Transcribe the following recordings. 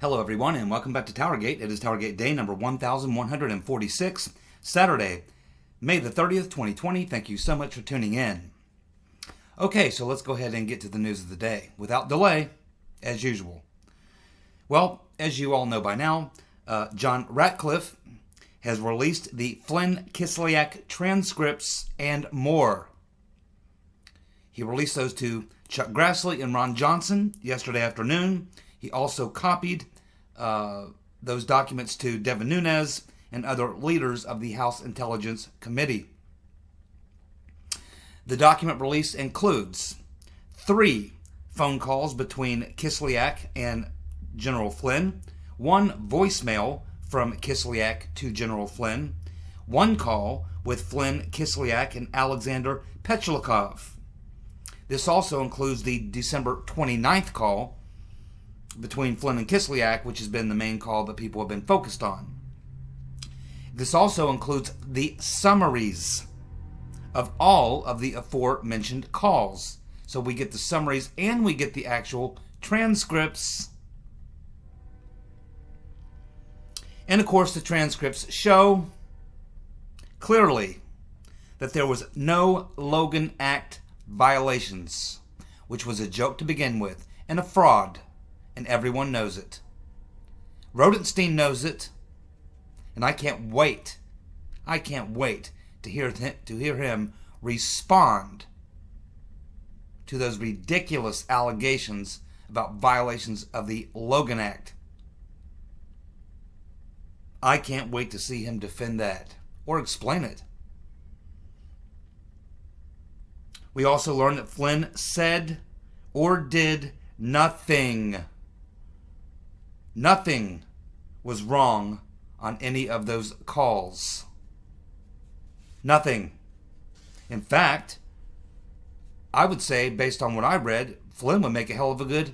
Hello everyone and welcome back to TowerGate. It is TowerGate day number 1146, Saturday, May the 30th, 2020. Thank you so much for tuning in. Okay, so let's go ahead and get to the news of the day without delay, as usual. Well, as you all know by now, John Ratcliffe has released the Flynn Kislyak transcripts and more. He released those to Chuck Grassley and Ron Johnson yesterday afternoon. He also copied those documents to Devin Nunes and other leaders of the House Intelligence Committee. The document release includes 3 phone calls between Kislyak and General Flynn, 1 voicemail from Kislyak to General Flynn, 1 call with Flynn, Kislyak, and Alexander Petchlikov. This also includes the December 29th call between Flynn and Kislyak, which has been the main call that people have been focused on. This also includes the summaries of all of the aforementioned calls. So we get the summaries and we get the actual transcripts. And of course the transcripts show clearly that there was no Logan Act violations, which was a joke to begin with and a fraud. And everyone knows it. Rodenstein knows it, and I can't wait to hear him respond to those ridiculous allegations about violations of the Logan Act. I can't wait to see him defend that or explain it. We also learned that Flynn said or did nothing. Nothing was wrong on any of those calls. Nothing. In fact, I would say, based on what I read, Flynn would make a hell of a good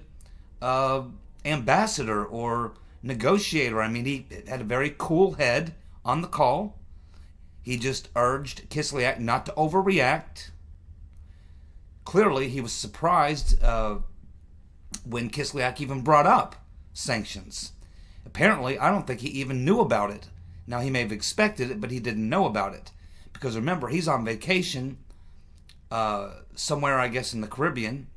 ambassador or negotiator. I mean, he had a very cool head on the call. He just urged Kislyak not to overreact. Clearly, he was surprised when Kislyak even brought up sanctions. Apparently, I don't think he even knew about it. Now, he may have expected it, but he didn't know about it. Because remember, he's on vacation somewhere, I guess, in the Caribbean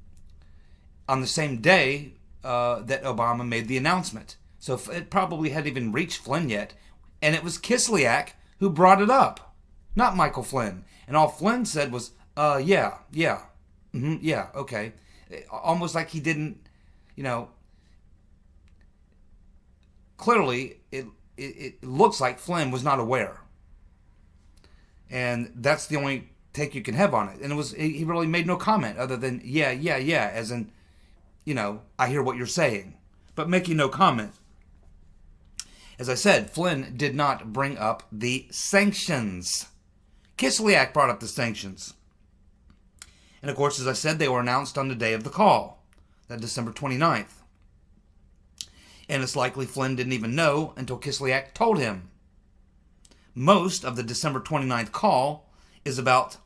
on the same day that Obama made the announcement. So it probably hadn't even reached Flynn yet. And it was Kislyak who brought it up, not Michael Flynn. And all Flynn said was, yeah, okay. Almost like he didn't, clearly, it looks like Flynn was not aware. And that's the only take you can have on it. And he really made no comment other than, yeah, as in, I hear what you're saying. But making no comment. As I said, Flynn did not bring up the sanctions. Kislyak brought up the sanctions. And of course, as I said, they were announced on the day of the call, that December 29th. And it's likely Flynn didn't even know until Kislyak told him. Most of the December 29th call is about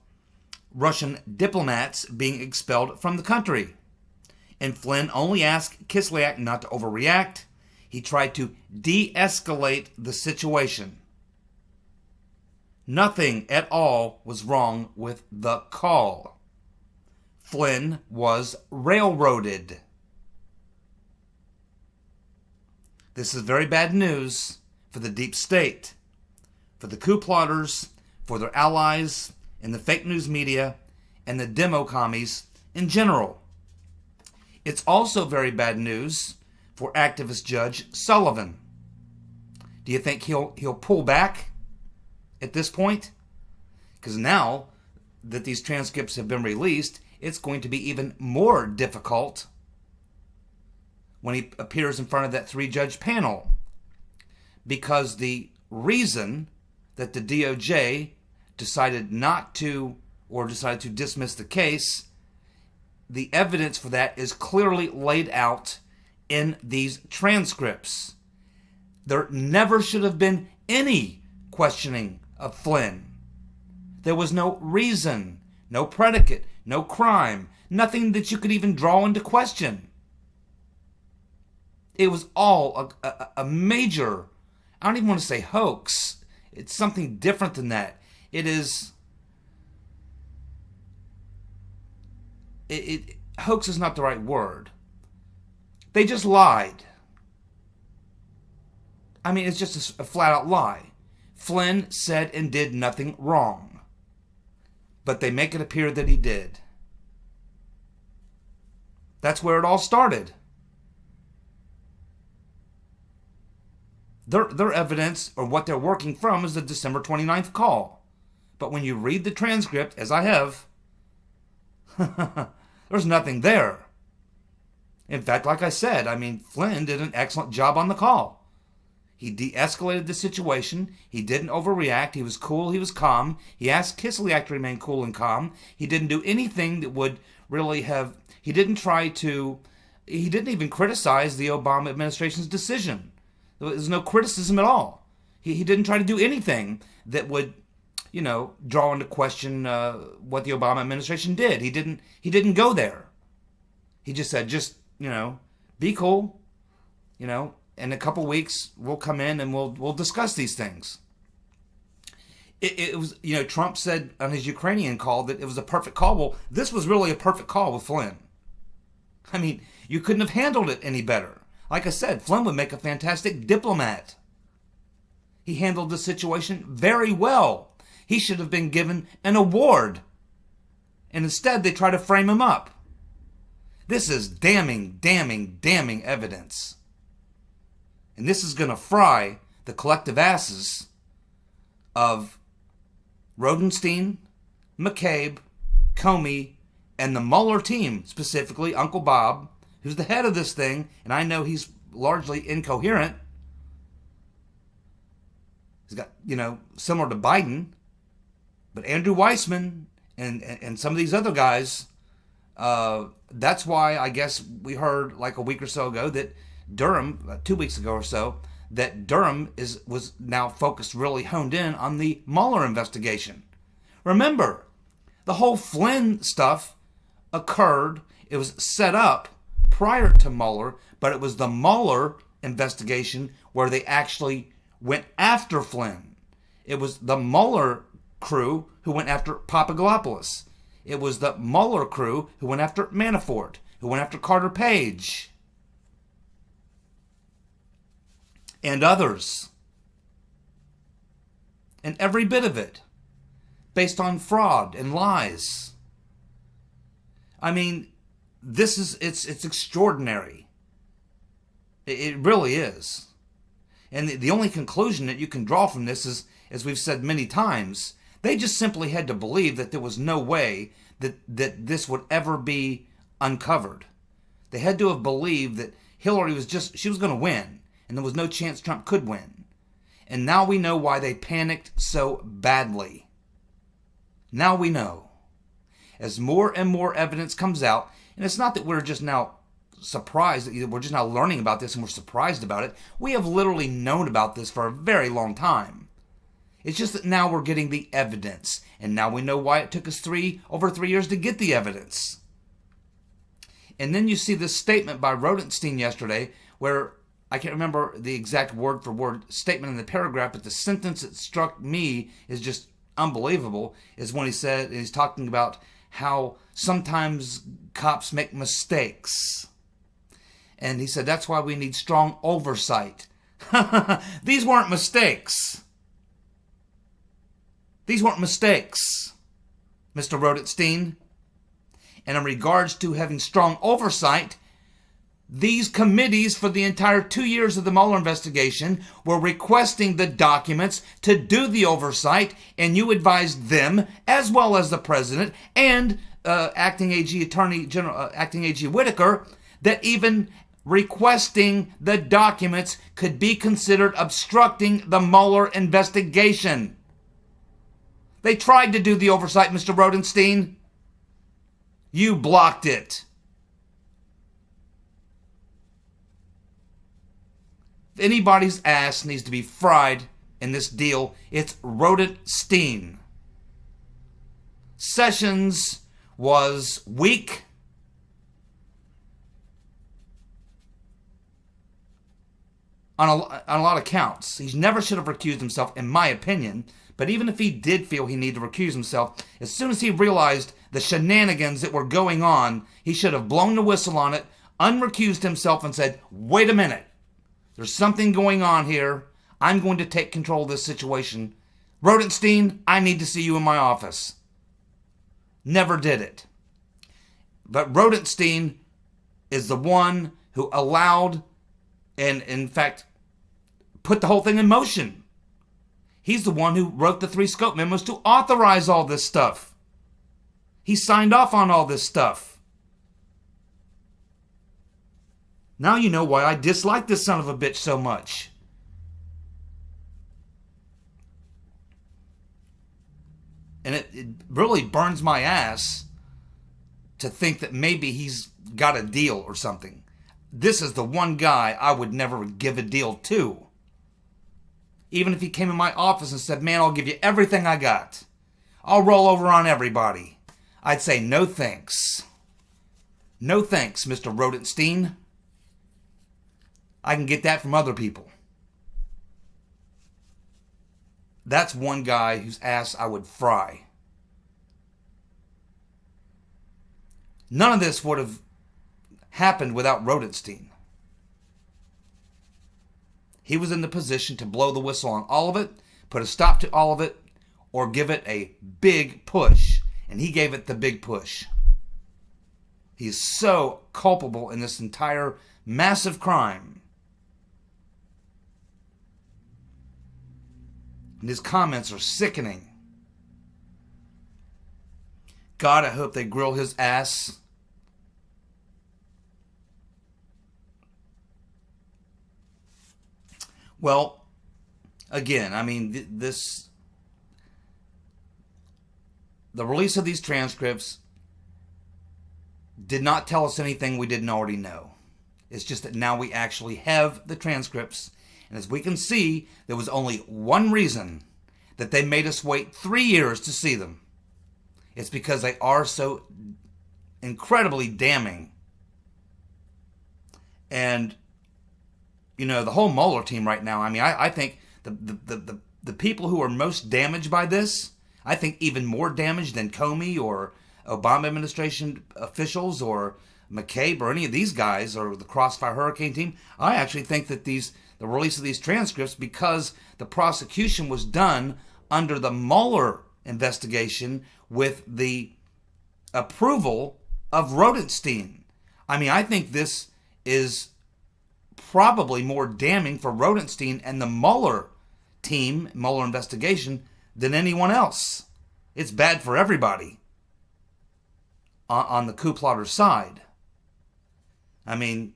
Russian diplomats being expelled from the country. And Flynn only asked Kislyak not to overreact. He tried to de-escalate the situation. Nothing at all was wrong with the call. Flynn was railroaded. This is very bad news for the deep state, for the coup plotters, for their allies in the fake news media, and the demo commies in general. It's also very bad news for activist Judge Sullivan. Do you think he'll pull back at this point? Because now that these transcripts have been released, it's going to be even more difficult when he appears in front of that 3-judge panel. Because the reason that the DOJ decided to dismiss the case, the evidence for that is clearly laid out in these transcripts. There never should have been any questioning of Flynn. There was no reason, no predicate, no crime, nothing that you could even draw into question. It was all a major, I don't even want to say hoax. It's something different than that. It is, hoax is not the right word. They just lied. I mean, it's just a flat out lie. Flynn said and did nothing wrong. But they make it appear that he did. That's where it all started. Their evidence, or what they're working from, is the December 29th call. But when you read the transcript, as I have, there's nothing there. In fact, like I said, I mean, Flynn did an excellent job on the call. He de-escalated the situation. He didn't overreact. He was cool. He was calm. He asked Kislyak to remain cool and calm. He didn't do anything that would really have... He didn't even criticize the Obama administration's decision. There was no criticism at all. He didn't try to do anything that would, draw into question what the Obama administration did. He didn't go there. He just said, be cool, in a couple weeks we'll come in and we'll discuss these things. It was, Trump said on his Ukrainian call that it was a perfect call. Well, this was really a perfect call with Flynn. I mean, you couldn't have handled it any better. Like I said, Flynn would make a fantastic diplomat. He handled the situation very well. He should have been given an award. And instead, they try to frame him up. This is damning, damning, damning evidence. And this is going to fry the collective asses of Rodenstein, McCabe, Comey, and the Mueller team, specifically Uncle Bob, who's the head of this thing, and I know he's largely incoherent. He's got, similar to Biden, but Andrew Weissman and some of these other guys, that's why I guess we heard like a week or so ago that Durham, 2 weeks ago or so, that Durham was now focused, really honed in on the Mueller investigation. Remember, the whole Flynn stuff occurred, it was set up prior to Mueller, but it was the Mueller investigation where they actually went after Flynn. It was the Mueller crew who went after Papadopoulos. It was the Mueller crew who went after Manafort, who went after Carter Page, and others. And every bit of it, based on fraud and lies. I mean, it's extraordinary. It really is. And the only conclusion that you can draw from this is, as we've said many times, they just simply had to believe that there was no way that this would ever be uncovered. They had to have believed that Hillary she was going to win, and there was no chance Trump could win. And now we know why they panicked so badly. Now we know. As more and more evidence comes out, and it's not that we're just now surprised, that we're just now learning about this and we're surprised about it. We have literally known about this for a very long time. It's just that now we're getting the evidence, and now we know why it took us over 3 years to get the evidence. And then you see this statement by Rodenstein yesterday, where I can't remember the exact word-for-word statement in the paragraph, but the sentence that struck me is just unbelievable, is when he said, he's talking about how sometimes cops make mistakes. And he said, that's why we need strong oversight. These weren't mistakes. These weren't mistakes, Mr. Rodenstein. And in regards to having strong oversight, these committees for the entire 2 years of the Mueller investigation were requesting the documents to do the oversight, and you advised them, as well as the president and acting AG Whitaker, that even requesting the documents could be considered obstructing the Mueller investigation. They tried to do the oversight, Mr. Rodenstein. You blocked it. If anybody's ass needs to be fried in this deal, it's Rodenstein. Sessions was weak. on a lot of counts. He never should have recused himself, in my opinion. But even if he did feel he needed to recuse himself, as soon as he realized the shenanigans that were going on, he should have blown the whistle on it, unrecused himself, and said, wait a minute. There's something going on here. I'm going to take control of this situation. Rodenstein, I need to see you in my office. Never did it. But Rodenstein is the one who allowed and, in fact, put the whole thing in motion. He's the one who wrote the 3 scope memos to authorize all this stuff. He signed off on all this stuff. Now you know why I dislike this son of a bitch so much. And it really burns my ass to think that maybe he's got a deal or something. This is the one guy I would never give a deal to. Even if he came in my office and said, man, I'll give you everything I got. I'll roll over on everybody. I'd say, no thanks. No thanks, Mr. Rodenstein. I can get that from other people. That's one guy whose ass I would fry. None of this would have happened without Rodenstein. He was in the position to blow the whistle on all of it, put a stop to all of it, or give it a big push. And he gave it the big push. He's so culpable in this entire massive crime. And his comments are sickening. God, I hope they grill his ass. Well, again, I mean, the release of these transcripts did not tell us anything we didn't already know. It's just that now we actually have the transcripts. And as we can see, there was only one reason that they made us wait 3 years to see them. It's because they are so incredibly damning. And, you know, the whole Mueller team right now, I mean, I think the people who are most damaged by this, I think even more damaged than Comey or Obama administration officials or McCabe or any of these guys or the Crossfire Hurricane team, I actually think that the release of these transcripts, because the prosecution was done under the Mueller investigation with the approval of Rodenstein. I mean, I think this is probably more damning for Rodenstein and the Mueller team, Mueller investigation, than anyone else. It's bad for everybody on the coup plotter side. I mean,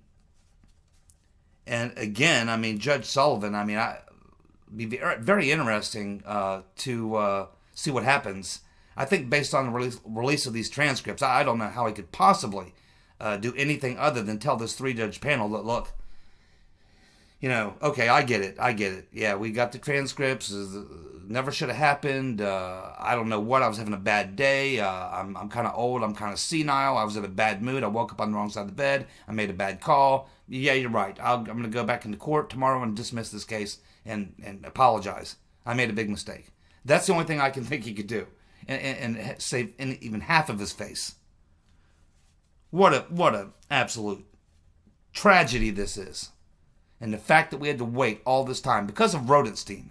and again, I mean, Judge Sullivan, I mean, it'd be very interesting to see what happens. I think based on the release of these transcripts, I don't know how he could possibly do anything other than tell this 3-judge panel that, look, you know, okay, I get it. Yeah, we got the transcripts. Never should have happened. I don't know what. I was having a bad day. I'm kind of old. I'm kind of senile. I was in a bad mood. I woke up on the wrong side of the bed. I made a bad call. Yeah, you're right. I'm going to go back into court tomorrow and dismiss this case and apologize. I made a big mistake. That's the only thing I can think he could do, and save even half of his face. What a absolute tragedy this is. And the fact that we had to wait all this time because of Rodenstein.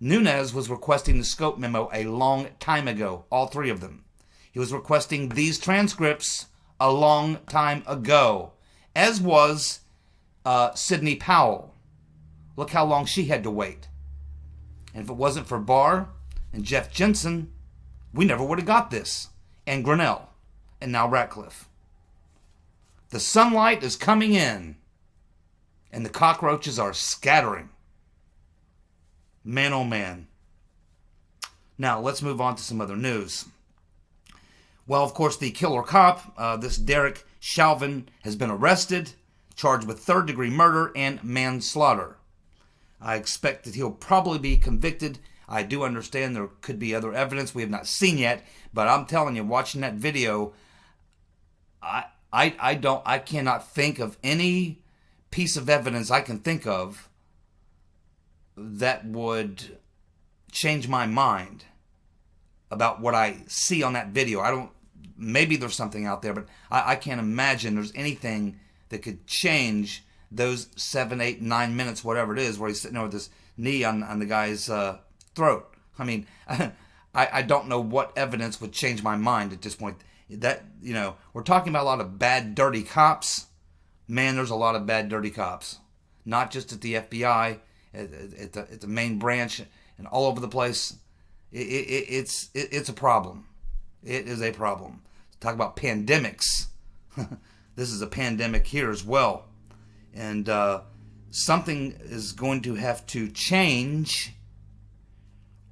Nunes was requesting the scope memo a long time ago, all 3 of them. He was requesting these transcripts a long time ago, as was Sidney Powell. Look how long she had to wait. And if it wasn't for Barr and Jeff Jensen, we never would have got this. And Grinnell, and now Ratcliffe. The sunlight is coming in. And the cockroaches are scattering. Man, oh man. Now, let's move on to some other news. Well, of course, the killer cop, this Derek Chauvin, has been arrested, charged with 3rd-degree murder and manslaughter. I expect that he'll probably be convicted. I do understand there could be other evidence we have not seen yet, but I'm telling you, watching that video, I cannot think of any piece of evidence I can think of that would change my mind about what I see on that video. Maybe there's something out there, but I can't imagine there's anything that could change those 7, 8, 9 minutes, whatever it is, where he's sitting there with his knee on the guy's throat. I mean, I don't know what evidence would change my mind at this point. That, we're talking about a lot of bad, dirty cops. Man, there's a lot of bad, dirty cops. Not just at the FBI, at the main branch, and all over the place. It's a problem. It is a problem. Talk about pandemics. This is a pandemic here as well. And something is going to have to change,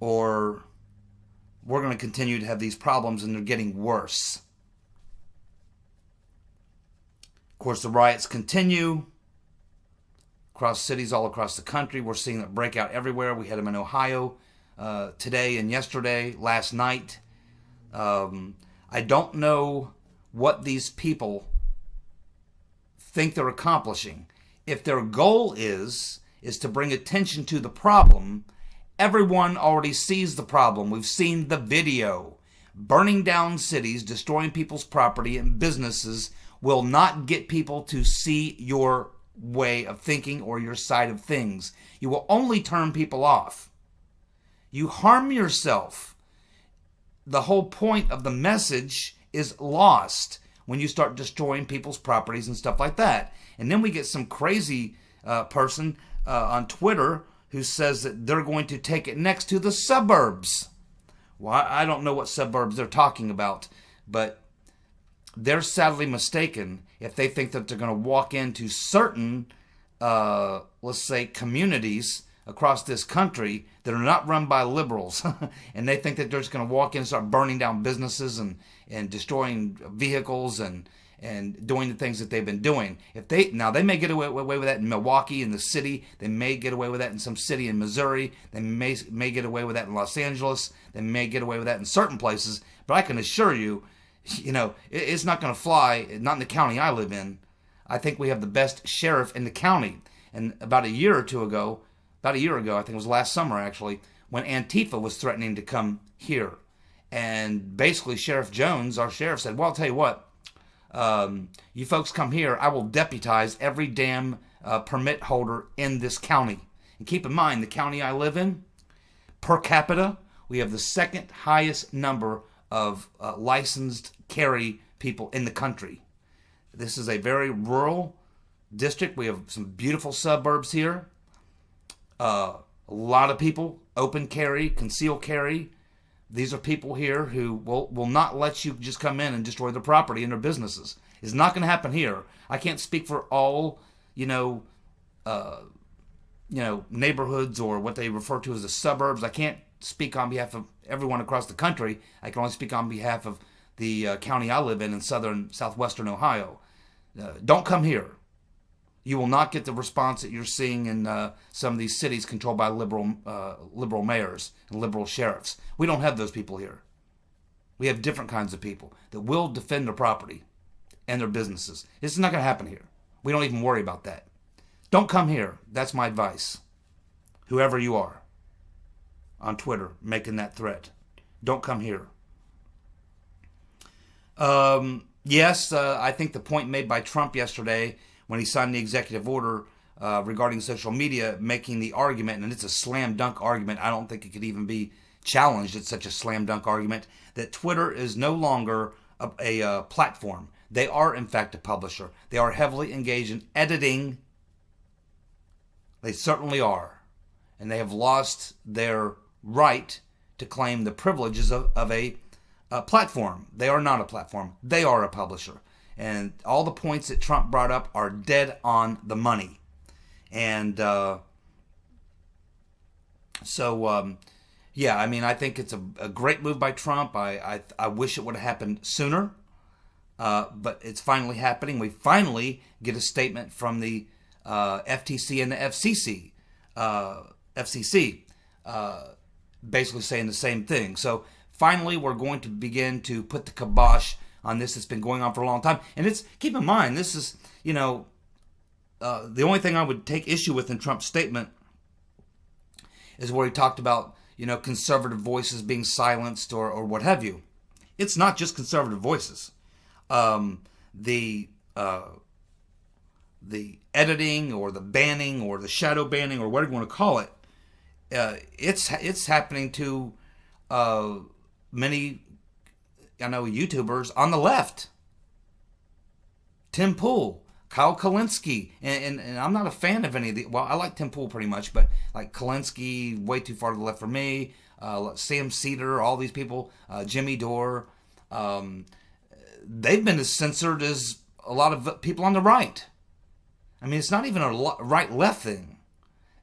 or we're going to continue to have these problems, and they're getting worse. Of course, the riots continue across cities all across the country. We're seeing it break out everywhere. We had them in Ohio today and yesterday, last night. I don't know what these people think they're accomplishing. If their goal is to bring attention to the problem, everyone already sees the problem. We've seen the video. Burning down cities, destroying people's property and businesses will not get people to see your way of thinking or your side of things. You will only turn people off. You harm yourself. The whole point of the message is lost when you start destroying people's properties and stuff like that. And then we get some crazy person on Twitter who says that they're going to take it next to the suburbs. Well, I don't know what suburbs they're talking about, but they're sadly mistaken if they think that they're going to walk into certain, let's say, communities across this country that are not run by liberals, and they think that they're just going to walk in and start burning down businesses and destroying vehicles and doing the things that they've been doing. They may get away with that in Milwaukee, in the city. They may get away with that in some city in Missouri. They may get away with that in Los Angeles. They may get away with that in certain places. But I can assure you, it's not going to fly, not in the county I live in. I think we have the best sheriff in the county. And about a year ago, I think it was last summer actually, when Antifa was threatening to come here. And basically Sheriff Jones, our sheriff, said, well, I'll tell you what, you folks come here, I will deputize every damn permit holder in this county. And keep in mind, the county I live in, per capita, we have the second highest number of licensed carry people in the country. This is a very rural district. We have some beautiful suburbs here. A lot of people open carry, conceal carry. These are people here who will not let you just come in and destroy their property and their businesses. It's not going to happen here. I can't speak for all, neighborhoods or what they refer to as the suburbs. I can't speak on behalf of everyone across the country. I can only speak on behalf of the county I live in southwestern Ohio. Don't come here. You will not get the response that you're seeing in some of these cities controlled by liberal mayors and liberal sheriffs. We don't have those people here. We have different kinds of people that will defend their property and their businesses. This is not going to happen here. We don't even worry about that. Don't come here. That's my advice. Whoever you are on Twitter making that threat, don't come here. Yes, I think the point made by Trump yesterday when he signed the executive order regarding social media, making the argument, and it's a slam dunk argument, I don't think it could even be challenged. It's such a slam dunk argument that Twitter is no longer a platform. They are, in fact, a publisher. They are heavily engaged in editing. They certainly are. And they have lost their right to claim the privileges of a platform. They are not a platform. They are a publisher. And all the points that Trump brought up are dead on the money. And I think it's a great move by Trump. I wish it would have happened sooner. But it's finally happening. We finally get a statement from the FTC and the FCC basically saying the same thing. So finally we're going to begin to put the kibosh on this. It's been going on for a long time. And keep in mind, this is, the only thing I would take issue with in Trump's statement is where he talked about, conservative voices being silenced or what have you. It's not just conservative voices. The editing or the banning or the shadow banning or whatever you want to call it, it's happening to many, YouTubers on the left. Tim Pool, Kyle Kalinske, and I'm not a fan of any of the. Well, I like Tim Pool pretty much, but like Kalinske, way too far to the left for me. Sam Cedar, all these people, Jimmy Dore, they've been as censored as a lot of people on the right. I mean, it's not even a right-left thing.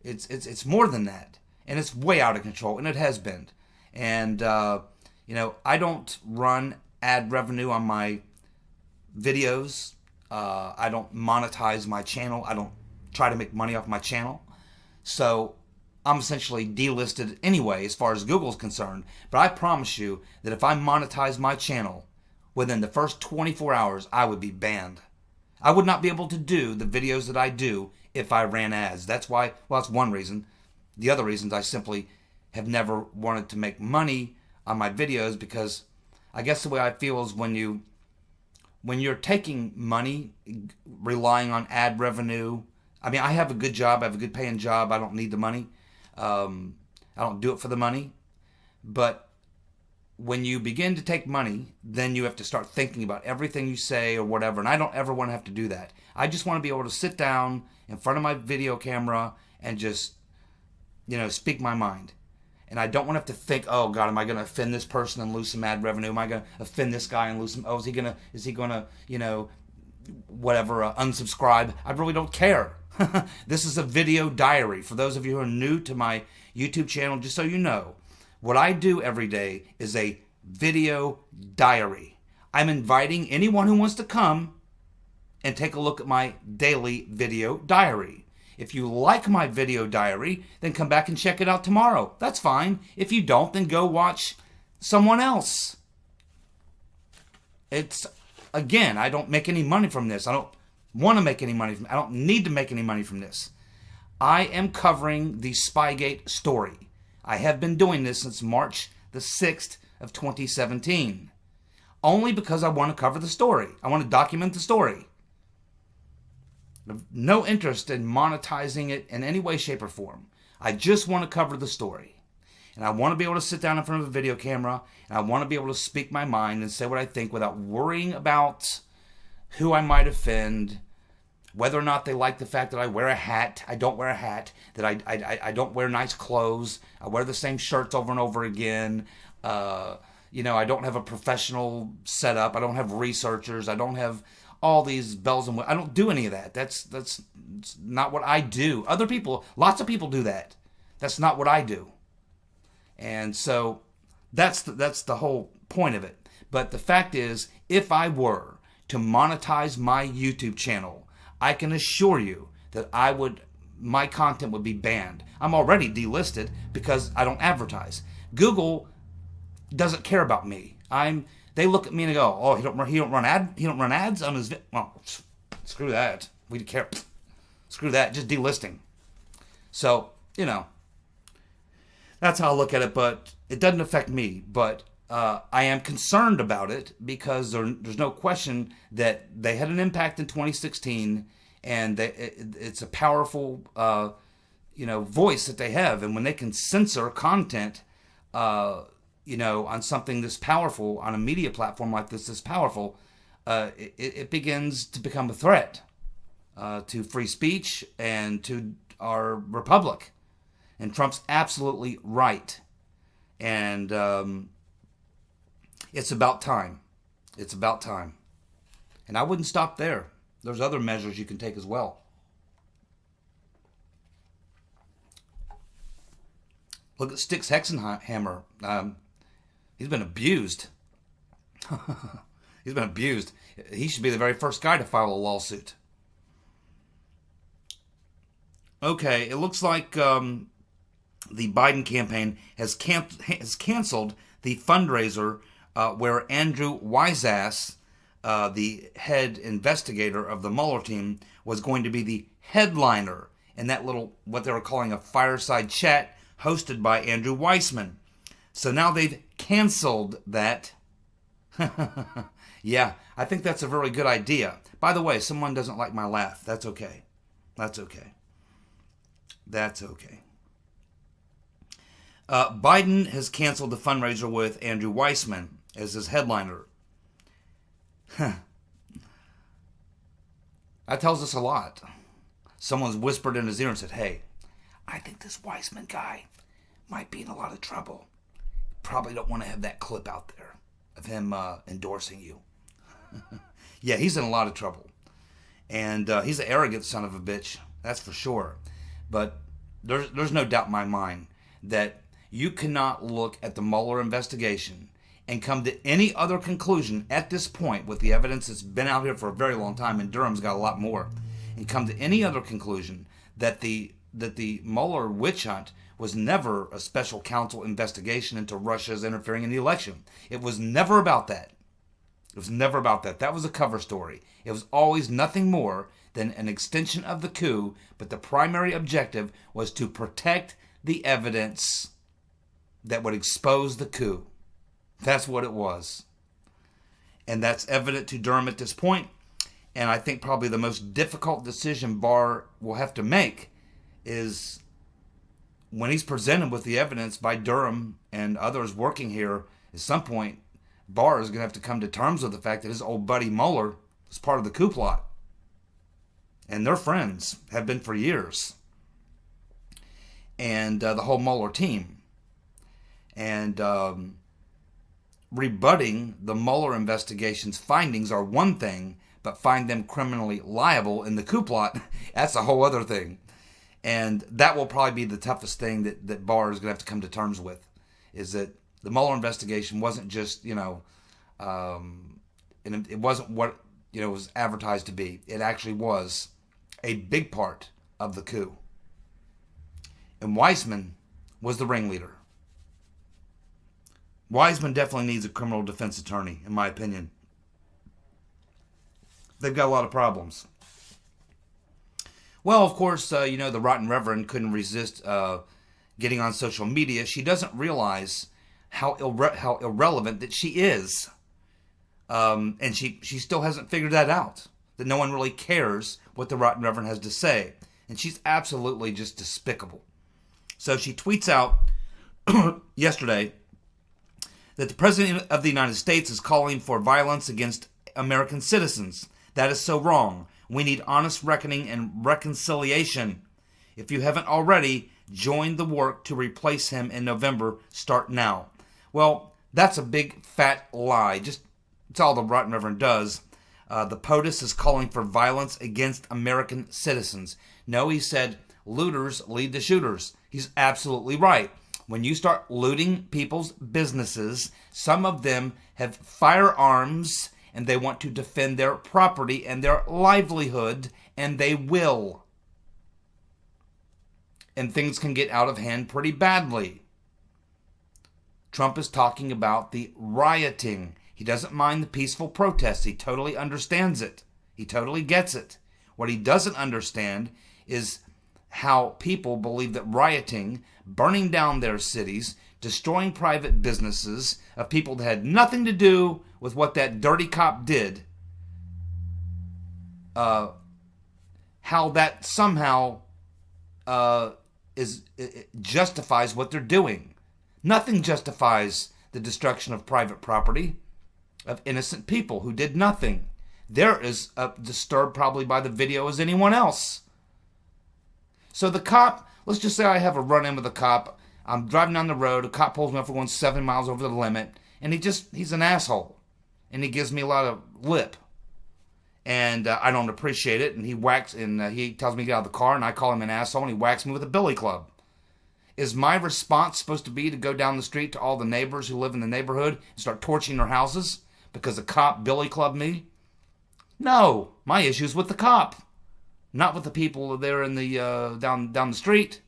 It's more than that, and it's way out of control, and it has been. And I don't run ad revenue on my videos. I don't monetize my channel. I don't try to make money off my channel. So I'm essentially delisted anyway as far as Google's concerned. But I promise you that if I monetize my channel, within the first 24 hours, I would be banned. I would not be able to do the videos that I do if I ran ads. That's why, well, that's one reason. The other reasons I simply have never wanted to make money on my videos, because I guess the way I feel is when you're taking money, relying on ad revenue. I mean, I have a good job. I have a good paying job. I don't need the money. I don't do it for the money. But when you begin to take money, then you have to start thinking about everything you say or whatever. And I don't ever want to have to do that. I just want to be able to sit down in front of my video camera and just, speak my mind. And I don't want to have to think, oh God, am I going to offend this person and lose some ad revenue? Am I going to offend this guy and lose some? Oh, is he going to, unsubscribe? I really don't care. This is a video diary. For those of you who are new to my YouTube channel, just so you know, what I do every day is a video diary. I'm inviting anyone who wants to come and take a look at my daily video diary. If you like my video diary, then come back and check it out tomorrow. That's fine. If you don't, then go watch someone else. Again, I don't make any money from this. I don't want to make any money from it. I don't need to make any money from this. I am covering the Spygate story. I have been doing this since March the 6th of 2017. Only because I want to cover the story. I want to document the story. I have no interest in monetizing it in any way, shape, or form. I just want to cover the story. And I want to be able to sit down in front of a video camera, and I want to be able to speak my mind and say what I think without worrying about who I might offend, whether or not they like the fact that I wear a hat. I don't wear a hat. That I don't wear nice clothes. I wear the same shirts over and over again. I don't have a professional setup. I don't have researchers. I don't have all these bells and whistles. I don't do any of that. That's not what I do. Other people, lots of people do that. That's not what I do. And so that's the whole point of it. But the fact is, if I were to monetize my YouTube channel, I can assure you that my content would be banned. I'm already delisted because I don't advertise. Google doesn't care about me. They look at me and go, "Oh, he don't run ads on his." Well, screw that. We don't care. Screw that. Just delisting. So that's how I look at it. But it doesn't affect me. But I am concerned about it because there's no question that they had an impact in 2016, and it's a powerful voice that they have, and when they can censor content. On something this powerful, on a media platform like this powerful, it begins to become a threat to free speech and to our republic. And Trump's absolutely right. And it's about time. It's about time. And I wouldn't stop there. There's other measures you can take as well. Look at Styx Hexenhammer. He's been abused. He's been abused. He should be the very first guy to file a lawsuit. Okay, it looks like the Biden campaign has canceled the fundraiser where Andrew Weisass, the head investigator of the Mueller team, was going to be the headliner in that little, what they were calling a fireside chat hosted by Andrew Weissman. So now they've canceled that. Yeah, I think that's a very good idea. By the way, someone doesn't like my laugh. That's okay. That's okay. That's okay. Biden has canceled the fundraiser with Andrew Weissman as his headliner. That tells us a lot. Someone's whispered in his ear and said, hey, I think this Weissman guy might be in a lot of trouble. Probably don't want to have that clip out there of him endorsing you. Yeah, he's in a lot of trouble. And he's an arrogant son of a bitch, that's for sure. But there's no doubt in my mind that you cannot look at the Mueller investigation and come to any other conclusion at this point with the evidence that's been out here for a very long time, and Durham's got a lot more, and come to any other conclusion that the Mueller witch hunt was never a special counsel investigation into Russia's interfering in the election. It was never about that. It was never about that. That was a cover story. It was always nothing more than an extension of the coup, but the primary objective was to protect the evidence that would expose the coup. That's what it was. And that's evident to Durham at this point. And I think probably the most difficult decision Barr will have to make is when he's presented with the evidence by Durham and others working here, at some point, Barr is going to have to come to terms with the fact that his old buddy Mueller was part of the coup plot. And they're friends, have been for years. And the whole Mueller team. And rebutting the Mueller investigation's findings are one thing, but find them criminally liable in the coup plot, that's a whole other thing. And that will probably be the toughest thing that Barr is going to have to come to terms with, is that the Mueller investigation wasn't just, and it wasn't what, it was advertised to be. It actually was a big part of the coup. And Weissman was the ringleader. Weissman definitely needs a criminal defense attorney, in my opinion. They've got a lot of problems. Well, of course, the Rotten Reverend couldn't resist getting on social media. She doesn't realize how irrelevant that she is. And she still hasn't figured that out. That no one really cares what the Rotten Reverend has to say. And she's absolutely just despicable. So she tweets out yesterday that the President of the United States is calling for violence against American citizens. That is so wrong. We need honest reckoning and reconciliation. If you haven't already, join the work to replace him in November. Start now. Well, that's a big fat lie. It's all the Rotten Reverend does. The POTUS is calling for violence against American citizens. No, he said, looters lead the shooters. He's absolutely right. When you start looting people's businesses, some of them have firearms and they want to defend their property and their livelihood, and they will. And things can get out of hand pretty badly. Trump is talking about the rioting. He doesn't mind the peaceful protests. He totally understands it. He totally gets it. What he doesn't understand is how people believe that rioting, burning down their cities, destroying private businesses of people that had nothing to do with what that dirty cop did, how that somehow it justifies what they're doing. Nothing justifies the destruction of private property of innocent people who did nothing. They're as disturbed probably by the video as anyone else. So the cop, let's just say I have a run-in with a cop. I'm driving down the road. A cop pulls me up for going 7 miles over the limit. And he's an asshole. And he gives me a lot of lip. And I don't appreciate it. And he tells me to get out of the car. And I call him an asshole. And he whacks me with a billy club. Is my response supposed to be to go down the street to all the neighbors who live in the neighborhood and start torching their houses because a cop billy clubbed me? No. My issue's with the cop. Not with the people there in the down the street.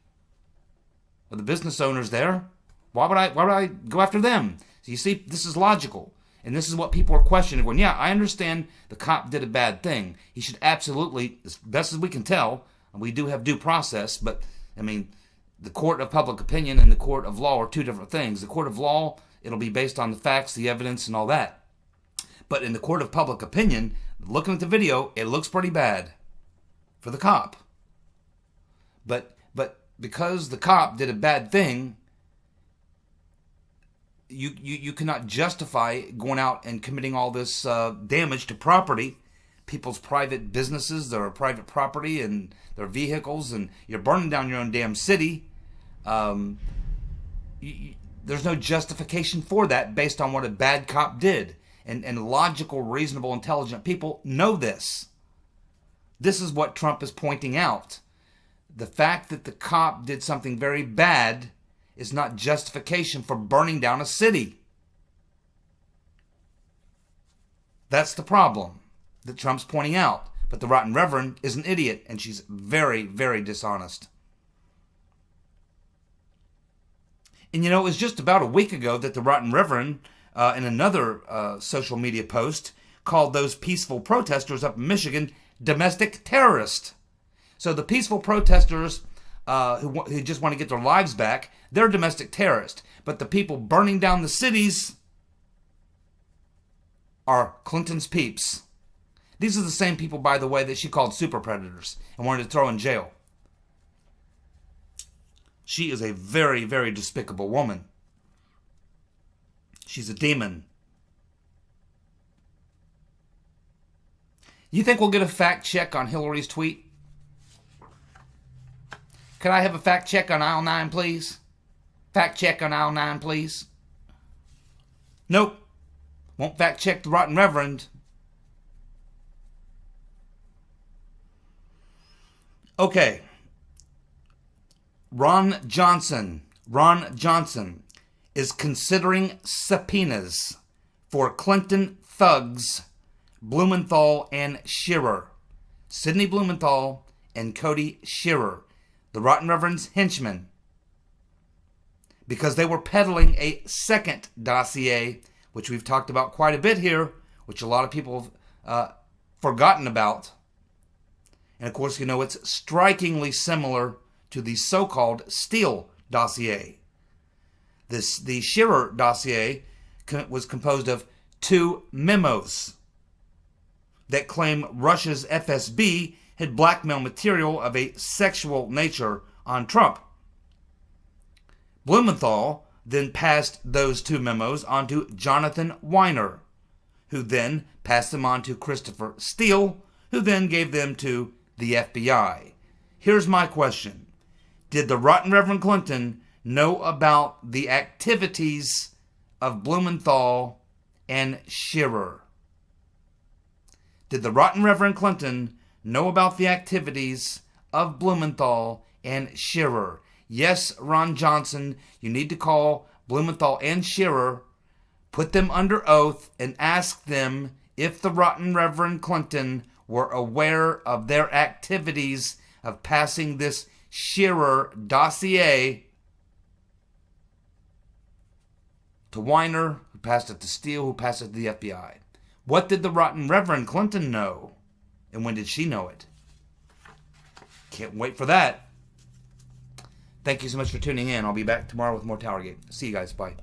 Or the business owners there. Why would I go after them? So you see, this is logical. And this is what people are questioning. When, yeah, I understand the cop did a bad thing. He should absolutely, as best as we can tell, And we do have due process, but, I mean, the court of public opinion and the court of law are two different things. The court of law, it'll be based on the facts, the evidence, and all that. But in the court of public opinion, looking at the video, it looks pretty bad for the cop. But because the cop did a bad thing, you cannot justify going out and committing all this damage to property, people's private businesses, their private property, and their vehicles, and you're burning down your own damn city. There's no justification for that based on what a bad cop did. And logical, reasonable, intelligent people know this. This is what Trump is pointing out. The fact that the cop did something very bad is not justification for burning down a city. That's the problem that Trump's pointing out. But the Rotten Reverend is an idiot, and she's very, very dishonest. And you know, it was just about a week ago that the Rotten Reverend, in another social media post, called those peaceful protesters up in Michigan domestic terrorists. So the peaceful protesters who just want to get their lives back, they're domestic terrorists. But the people burning down the cities are Clinton's peeps. These are the same people, by the way, that she called super predators and wanted to throw in jail. She is a very, very despicable woman. She's a demon. You think we'll get a fact check on Hillary's tweet? Could I have a fact check on aisle 9, please? Fact check on aisle 9, please. Nope. Won't fact check the Rotten Reverend. Okay. Ron Johnson is considering subpoenas for Clinton thugs Blumenthal and Shearer. Sidney Blumenthal and Cody Shearer, the Rotten Reverend's henchmen, because they were peddling a second dossier, which we've talked about quite a bit here, which a lot of people have forgotten about. And of course, you know, it's strikingly similar to the so-called Steele dossier. The Shearer dossier was composed of 2 memos that claim Russia's FSB had blackmailed material of a sexual nature on Trump. Blumenthal then passed those 2 memos on to Jonathan Weiner, who then passed them on to Christopher Steele, who then gave them to the FBI. Here's my question. Did the Rotten Reverend Clinton know about the activities of Blumenthal and Shearer? Did the Rotten Reverend Clinton know about the activities of Blumenthal and Shearer? Yes, Ron Johnson, you need to call Blumenthal and Shearer, put them under oath, and ask them if the Rotten Reverend Clinton were aware of their activities of passing this Shearer dossier to Weiner, who passed it to Steele, who passed it to the FBI. What did the Rotten Reverend Clinton know? And when did she know it? Can't wait for that. Thank you so much for tuning in. I'll be back tomorrow with more TowerGate. See you guys. Bye.